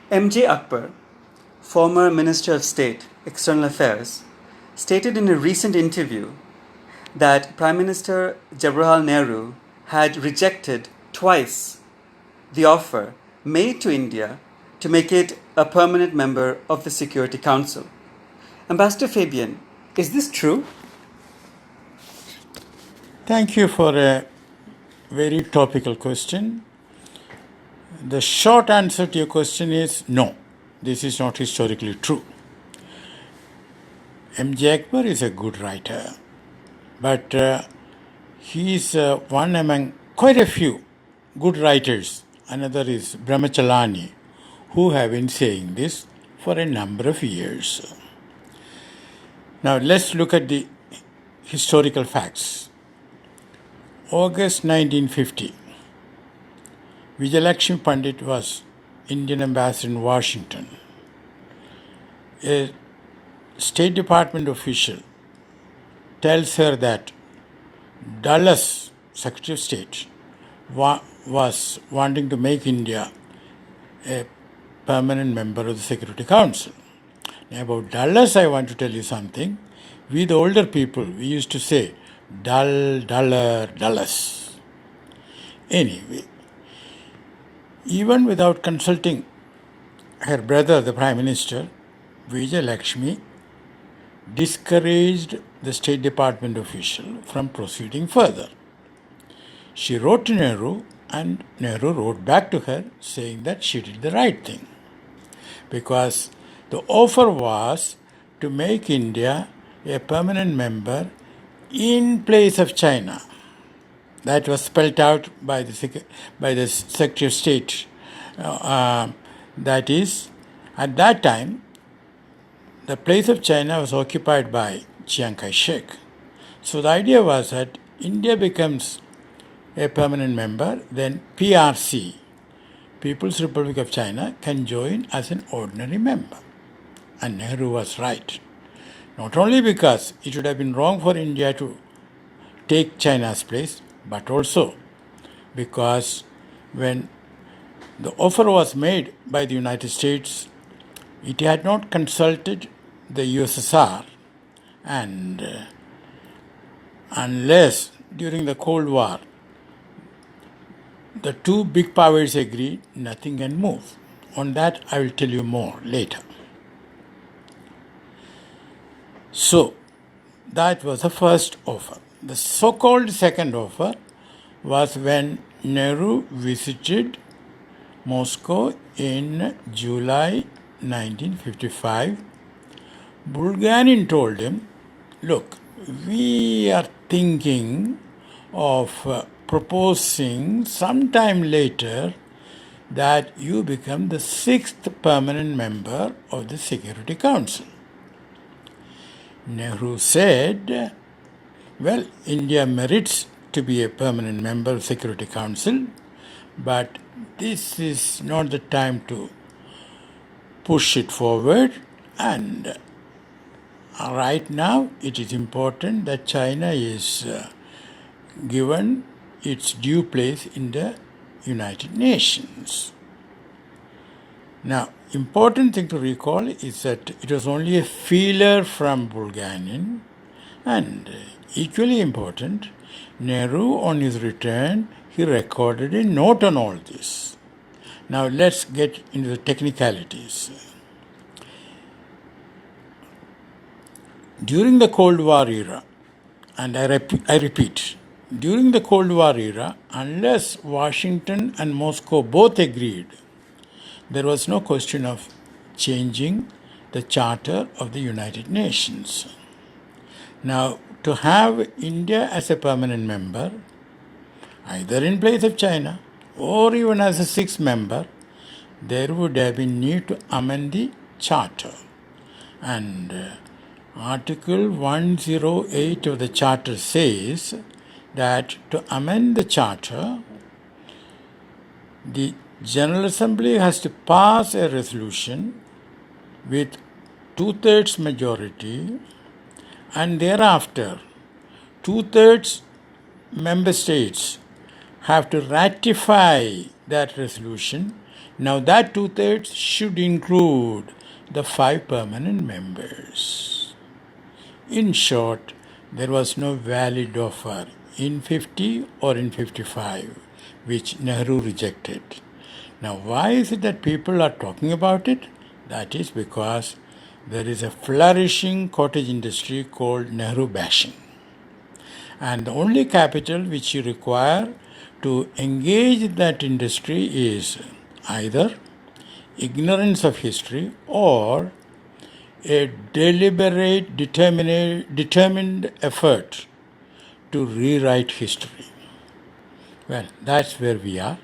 M.J. Akbar, former Minister of State, External Affairs, stated in a recent interview that Prime Minister Jawaharlal Nehru had rejected twice the offer made to India to make it a permanent member of the Security Council. Ambassador Fabian, is this true? Thank you for a very topical question. The short answer to your question is no, this is not historically true. M.J. Akbar is a good writer, but he is one among quite a few good writers. Another is Brahmachalani, who have been saying this for a number of years. Now let's look at the historical facts. August 1950, Vijayalakshmi Pandit was Indian ambassador in Washington. A State Department official tells her that Dulles, Secretary of State, was wanting to make India a permanent member of the Security Council. Now about Dulles, I want to tell you something. We, the older people, we used to say, Dulles. Anyway, even without consulting her brother, the Prime Minister, Vijayalakshmi discouraged the State Department official from proceeding further. She wrote to Nehru, and Nehru wrote back to her saying that she did the right thing, because the offer was to make India a permanent member in place of China. That was spelled out by the Secretary of State. That is, at that time, the place of China was occupied by Chiang Kai-shek. So the idea was that India becomes a permanent member, then PRC, People's Republic of China, can join as an ordinary member. And Nehru was right. Not only because it would have been wrong for India to take China's place, but also because when the offer was made by the United States, it had not consulted the USSR, and unless during the Cold War the two big powers agreed, nothing can move. On that I will tell you more later. So that was the first offer. The so-called second offer was when Nehru visited Moscow in July 1955. Bulganin told him, look, we are thinking of proposing sometime later that you become the sixth permanent member of the Security Council. Nehru said, well, India merits to be a permanent member of the Security Council, but this is not the time to push it forward, and right now it is important that China is given its due place in the United Nations. Now, important thing to recall is that it was only a feeler from Bulganin, and equally important, Nehru on his return, he recorded a note on all this. Now let's get into the technicalities. During the Cold War era, and I repeat, during the Cold War era, unless Washington and Moscow both agreed, there was no question of changing the Charter of the United Nations. Now, to have India as a permanent member, either in place of China or even as a sixth member, there would have been need to amend the Charter. And Article 108 of the Charter says that to amend the Charter, the General Assembly has to pass a resolution with 2/3 majority, and thereafter 2/3 member states have to ratify that resolution Now that two-thirds should include the 5 permanent members. In short, there was no valid offer in 50 or in 55, which Nehru rejected. Now, why is it that people are talking about it? That is because there is a flourishing cottage industry called Nehru bashing. And the only capital which you require to engage that industry is either ignorance of history or a deliberate, determined effort to rewrite history. Well, that's where we are.